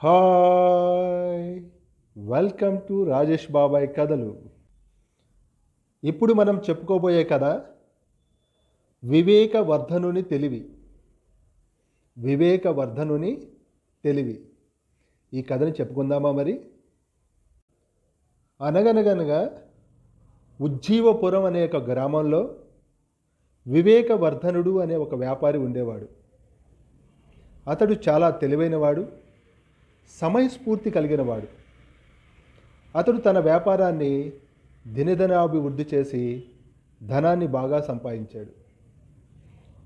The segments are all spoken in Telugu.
హాయ్! వెల్కమ్ టు రాజేష్ బాబాయ్ కథలు. ఇప్పుడు మనం చెప్పుకోబోయే కథ వివేకవర్ధనుని తెలివి. వివేకవర్ధనుని తెలివి. ఈ కథని చెప్పుకుందామా మరి? అనగనగనగా ఉజ్జీవపురం అనే ఒక గ్రామంలో వివేకవర్ధనుడు అనే ఒక వ్యాపారి ఉండేవాడు. అతడు చాలా తెలివైనవాడు, సమయస్ఫూర్తి కలిగినవాడు. అతడు తన వ్యాపారాన్ని దినదినాభివృద్ధి చేసి ధనాన్ని బాగా సంపాదించాడు.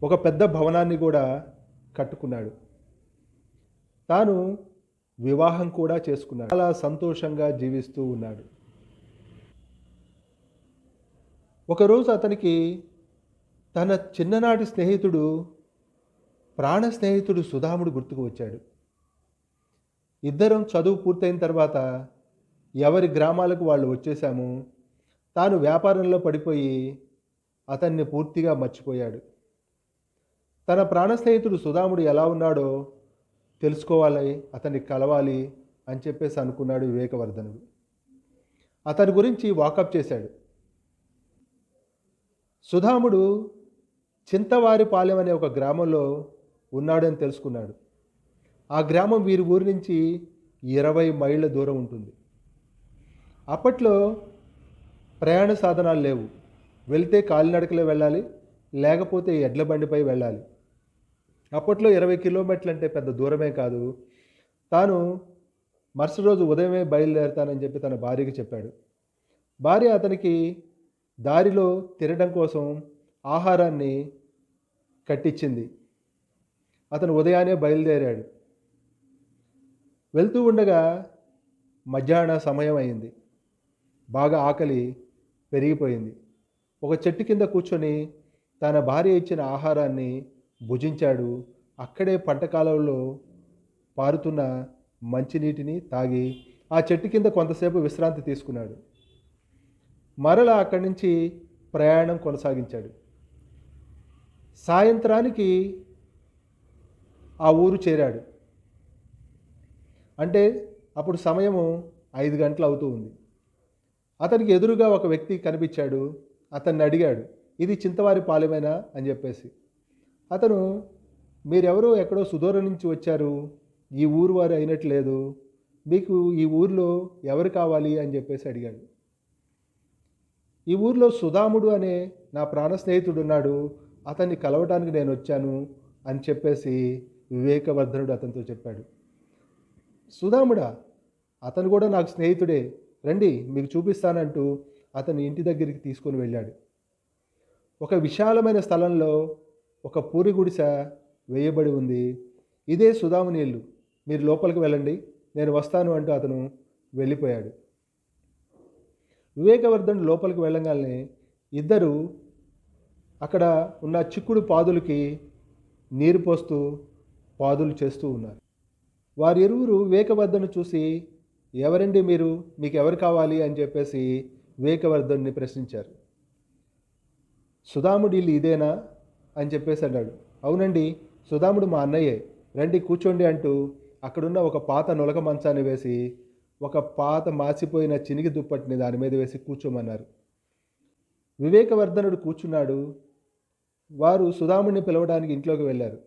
ఒక పెద్ద భవనాన్ని కూడా కట్టుకున్నాడు. తాను వివాహం కూడా చేసుకున్నాడు. చాలా సంతోషంగా జీవిస్తూ ఉన్నాడు. ఒకరోజు అతనికి తన చిన్ననాటి స్నేహితుడు, ప్రాణ స్నేహితుడు సుధాముడు గుర్తుకు వచ్చాడు. ఇద్దరం చదువు పూర్తయిన తర్వాత ఎవరి గ్రామాలకు వాళ్ళు వచ్చేసాము. తాను వ్యాపారంలో పడిపోయి అతన్ని పూర్తిగా మర్చిపోయాడు. తన ప్రాణ స్నేహితుడు సుధాముడు ఎలా ఉన్నాడో తెలుసుకోవాలి, అతన్ని కలవాలి అని చెప్పేసి అనుకున్నాడు వివేకవర్ధనుడు. అతని గురించి వాకప్ చేశాడు. సుధాముడు చింతవారిపాలెం అనే ఒక గ్రామంలో ఉన్నాడని తెలుసుకున్నాడు. ఆ గ్రామం వీరి ఊరి నుంచి 20 మైళ్ళ దూరం ఉంటుంది. అప్పట్లో ప్రయాణ సాధనాలు లేవు. వెళ్తే కాలినడకలో వెళ్ళాలి, లేకపోతే ఎడ్ల బండిపై వెళ్ళాలి. అప్పట్లో 20 కిలోమీటర్లు అంటే పెద్ద దూరమే కాదు. తాను మరుసటి రోజు ఉదయమే బయలుదేరుతానని చెప్పి తన భార్యకి చెప్పాడు. భార్య అతనికి దారిలో తినడం కోసం ఆహారాన్ని కట్టించింది. అతను ఉదయాన్నే బయలుదేరాడు. వెళ్తూ ఉండగా మధ్యాహ్న సమయం అయింది. బాగా ఆకలి పెరిగిపోయింది. ఒక చెట్టు కింద కూర్చొని తన భార్య ఇచ్చిన ఆహారాన్ని భుజించాడు. అక్కడే పంటకాలంలో పారుతున్న మంచినీటిని తాగి ఆ చెట్టు కింద కొంతసేపు విశ్రాంతి తీసుకున్నాడు. మరలా అక్కడి నుంచి ప్రయాణం కొనసాగించాడు. సాయంత్రానికి ఆ ఊరు చేరాడు. అంటే అప్పుడు సమయము 5 గంటలు అవుతూ ఉంది. అతనికి ఎదురుగా ఒక వ్యక్తి కనిపించాడు. అతన్ని అడిగాడు, ఇది చింతవారి పాలెమేనా అని చెప్పేసి. అతను, మీరెవరో ఎక్కడో సుదూరం నుంచి వచ్చారు, ఈ ఊరు వారు అయినట్లేదు, మీకు ఈ ఊరిలో ఎవరు కావాలి అని చెప్పేసి అడిగాడు. ఈ ఊరిలో సుధాముడు అనే నా ప్రాణ స్నేహితుడు ఉన్నాడు, అతన్ని కలవటానికి నేను వచ్చాను అని చెప్పేసి వివేకవర్ధనుడు అతనితో చెప్పాడు. సుధాముడా, అతను కూడా నాకు స్నేహితుడే, రండి మీకు చూపిస్తానంటూ అతని ఇంటి దగ్గరికి తీసుకొని వెళ్ళాడు. ఒక విశాలమైన స్థలంలో ఒక పూరి గుడిసె వేయబడి ఉంది. ఇదే సుధాముని ఇల్లు, మీరు లోపలికి వెళ్ళండి, నేను వస్తాను అంటూ అతను వెళ్ళిపోయాడు. వివేకవర్ధనుడు లోపలికి వెళ్ళగానే ఇద్దరు అక్కడ ఉన్న చిక్కుడు పాదులకి నీరు పోస్తూ పాదులు చేస్తూ ఉన్నారు. వారి ఇరువురు వివేకవర్ధను చూసి, ఎవరండి మీరు, మీకు ఎవరు కావాలి అని చెప్పేసి వివేకవర్ధన్ని ప్రశ్నించారు. సుధాముడి ఇల్లు ఇదేనా అని చెప్పేసి అన్నాడు. అవునండి, సుధాముడు మా అన్నయ్యే, రండి కూర్చోండి అంటూ అక్కడున్న ఒక పాత నులక మంచాన్ని వేసి ఒక పాత మాసిపోయిన చినిగి దుప్పటిని దాని మీద వేసి కూర్చోమన్నారు. వివేకవర్ధనుడు కూర్చున్నాడు. వారు సుధాముడిని పిలవడానికి ఇంట్లోకి వెళ్ళారు.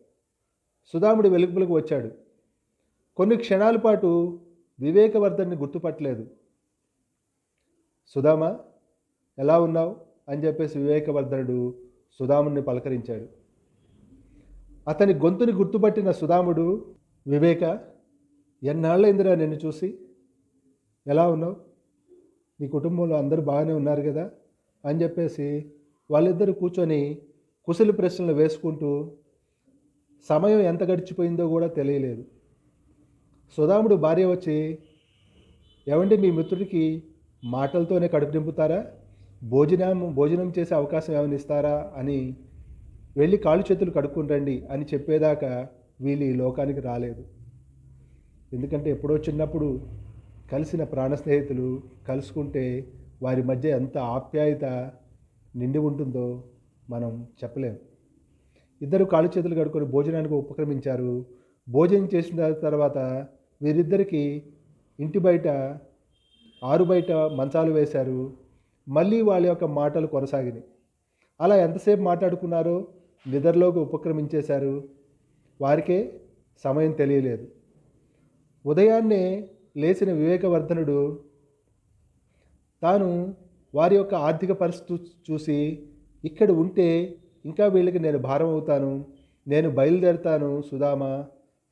సుధాముడు వెలుగులకు వచ్చాడు. కొన్ని క్షణాల పాటు వివేకవర్ధన్ని గుర్తుపట్టలేదు. సుధామా, ఎలా ఉన్నావు అని చెప్పేసి వివేకవర్ధనుడు సుధాముడిని పలకరించాడు. అతని గొంతుని గుర్తుపట్టిన సుధాముడు, వివేక, ఎన్నాళ్ళైందిరా నిన్ను చూసి, ఎలా ఉన్నావు, నీ కుటుంబంలో అందరూ బాగానే ఉన్నారు కదా అని చెప్పేసి వాళ్ళిద్దరూ కూర్చొని కుశల ప్రశ్నలు వేసుకుంటూ సమయం ఎంత గడిచిపోయిందో కూడా తెలియలేదు. సుధాముడు భార్య వచ్చి, ఏమండి మీ మిత్రుడికి మాటలతోనే కడుపు నింపుతారా, భోజనం చేసే అవకాశం ఏమైనా ఇస్తారా అని, వెళ్ళి కాళ్ళు చేతులు కడుక్కుని రండి అని చెప్పేదాకా వీళ్ళు ఈ లోకానికి రాలేదు. ఎందుకంటే ఎప్పుడో చిన్నప్పుడు కలిసిన ప్రాణ స్నేహితులు కలుసుకుంటే వారి మధ్య ఎంత ఆప్యాయత నిండి ఉంటుందో మనం చెప్పలేం. ఇద్దరు కాళ్ళు చేతులు కడుక్కొని భోజనానికి ఉపక్రమించారు. భోజనం చేసిన తర్వాత వీరిద్దరికీ ఇంటి బయట ఆరు బయట మంచాలు వేశారు. మళ్ళీ వాళ్ళ యొక్క మాటలు కొనసాగినాయి. అలా ఎంతసేపు మాట్లాడుకున్నారో నిద్రలోకి ఉపక్రమించేశారు. వారికే సమయం తెలియలేదు. ఉదయాన్నే లేచిన వివేకవర్ధనుడు తాను వారి యొక్క ఆర్థిక పరిస్థితి చూసి, ఇక్కడ ఉంటే ఇంకా వీళ్ళకి నేను భారం అవుతాను, నేను బయలుదేరుతాను సుధామ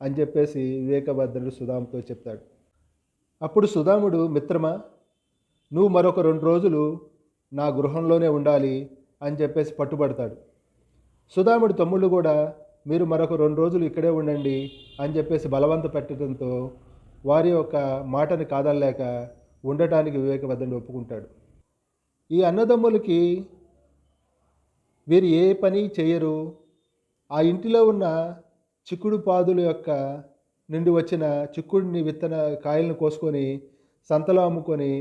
అని చెప్పేసి వివేకవర్ధనుడు సుధాముతో చెప్తాడు. అప్పుడు సుధాముడు, మిత్రమా, నువ్వు మరొక 2 రోజులు నా గృహంలోనే ఉండాలి అని చెప్పేసి పట్టుబడతాడు. సుధాముడి తమ్ముళ్ళు కూడా మీరు మరొక 2 రోజులు ఇక్కడే ఉండండి అని చెప్పేసి బలవంత పెట్టడంతో వారి యొక్క మాటని కాదనలేక ఉండటానికి వివేకవర్ధనుడు ఒప్పుకుంటాడు. ఈ అన్నదమ్ములకి వీరు ఏ పని చేయరు. ఆ ఇంటిలో ఉన్న చిక్కుడు పాదుల యొక్క నుండి వచ్చిన చిక్కుడిని విత్తన కాయలను కోసుకొని సంతలో అమ్ముకొని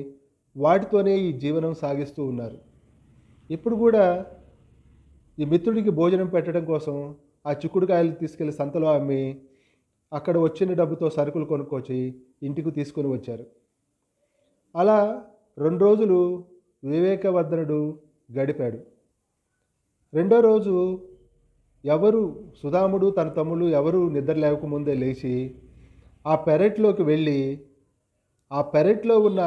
వాటితోనే ఈ జీవనం సాగిస్తూ ఉన్నారు. ఇప్పుడు కూడా ఈ మిత్రుడికి భోజనం పెట్టడం కోసం ఆ చిక్కుడుకాయలు తీసుకెళ్లి సంతలో అమ్మి అక్కడ వచ్చిన డబ్బుతో సరుకులు కొనుక్కొచ్చి ఇంటికి తీసుకొని వచ్చారు. అలా 2 రోజులు వివేకవర్ధనుడు గడిపాడు. రెండో రోజు ఎవరు సుధాముడు తన తమ్ముళ్ళు ఎవరు నిద్ర లేకముందే లేచి ఆ పెరట్లోకి వెళ్ళి ఆ పెరట్లో ఉన్న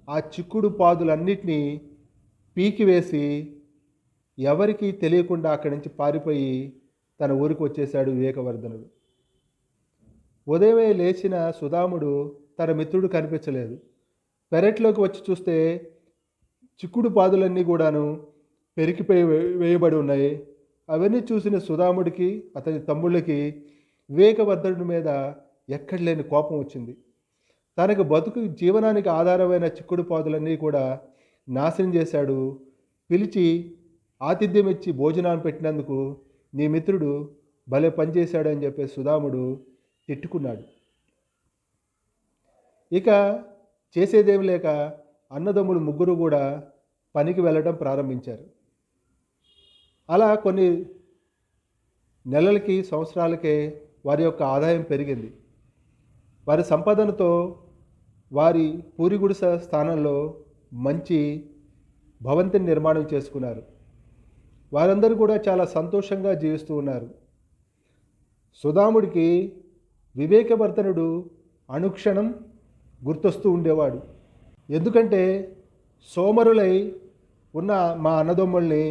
ఆ చిక్కుడు పాదులన్నిటినీ పీకివేసి ఎవరికీ తెలియకుండా అక్కడి నుంచి పారిపోయి తన ఊరికి వచ్చేశాడు వివేకవర్ధనుడు. ఉదయమే లేచిన సుధాముడు తన మిత్రుడు కనిపించలేదు. పెరట్లోకి వచ్చి చూస్తే చిక్కుడు పాదులన్నీ కూడాను పెరికిపోయి వేయబడి ఉన్నాయి. అవన్నీ చూసిన సుధాముడికి అతని తమ్ముళ్ళకి వివేకవర్ధనుడి మీద ఎక్కడ లేని కోపం వచ్చింది. తనకు బతుకు జీవనానికి ఆధారమైన చిక్కుడు పాదులన్నీ కూడా నాశనం చేశాడు. పిలిచి ఆతిథ్యం ఇచ్చి భోజనాన్ని పెట్టినందుకు నీ మిత్రుడు భలే పనిచేశాడు అని చెప్పేసి సుధాముడు తిట్టుకున్నాడు. ఇక చేసేదేమి లేక అన్నదమ్ములు ముగ్గురు కూడా పనికి వెళ్ళడం ప్రారంభించారు. అలా కొన్ని నెలలకి సంవత్సరాలకే వారి యొక్క ఆదాయం పెరిగింది. వారి సంపాదనతో వారి పూరి గుడిస స్థానంలో మంచి భవంతిని నిర్మాణం చేసుకున్నారు. వారందరూ కూడా చాలా సంతోషంగా జీవిస్తూ ఉన్నారు. సుధాముడికి వివేకవర్ధనుడు అనుక్షణం గుర్తొస్తూ ఉండేవాడు. ఎందుకంటే సోమరులై ఉన్న మా అన్నదమ్ముల్ని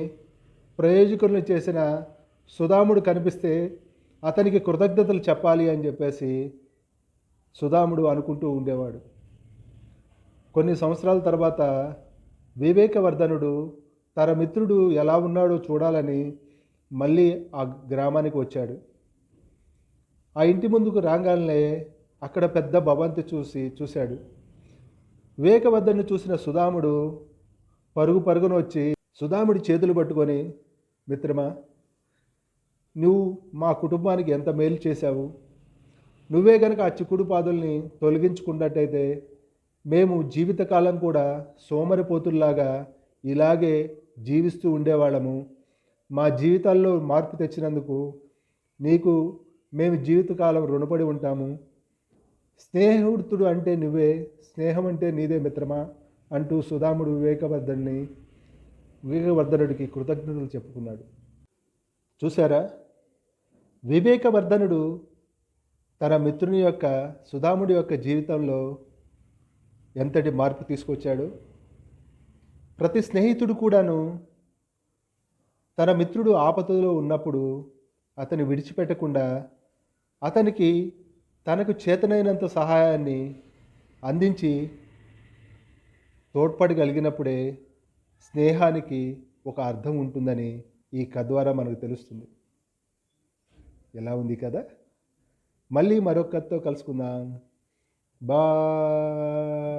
ప్రయోజకులను చేసిన సుధాముడు కనిపిస్తే అతనికి కృతజ్ఞతలు చెప్పాలి అని చెప్పేసి సుధాముడు అనుకుంటూ ఉండేవాడు. కొన్ని సంవత్సరాల తర్వాత వివేకవర్ధనుడు తన మిత్రుడు ఎలా ఉన్నాడో చూడాలని మళ్ళీ ఆ గ్రామానికి వచ్చాడు. ఆ ఇంటి ముందుకు రాగానే అక్కడ పెద్ద భవంతి చూశాడు. వివేకవర్ధనుడు చూసిన సుధాముడు పరుగు పరుగున వచ్చి సుధాముడి చేతులు పట్టుకొని, మిత్రమా, నువ్వు మా కుటుంబానికి ఎంత మేలు చేశావు. నువ్వే గనక ఆ చిక్కుడు పాదుల్ని తొలగించుకున్నట్టయితే మేము జీవితకాలం కూడా సోమరిపోతుల్లాగా ఇలాగే జీవిస్తూ ఉండేవాళ్ళము. మా జీవితాల్లో మార్పు తెచ్చినందుకు నీకు మేము జీవితకాలం రుణపడి ఉంటాము. స్నేహితుడు అంటే నువ్వే, స్నేహం అంటే నీదే మిత్రమా అంటూ సుధాముడు వివేకవర్ధనుడికి కృతజ్ఞతలు చెప్పుకున్నాడు. చూసారా, వివేకవర్ధనుడు తన మిత్రుని యొక్క సుధాముడి యొక్క జీవితంలో ఎంతటి మార్పు తీసుకొచ్చాడు. ప్రతి స్నేహితుడు కూడాను తన మిత్రుడు ఆపదలో ఉన్నప్పుడు అతన్ని విడిచిపెట్టకుండా అతనికి తనకు చేతనైనంత సహాయాన్ని అందించి తోడ్పడగలిగినప్పుడే స్నేహానికి ఒక అర్థం ఉంటుందని ఈ కథ ద్వారా మనకు తెలుస్తుంది. ఎలా ఉంది కదా? మళ్ళీ మరొక కథతో కలుసుకుందాం. బాయ్.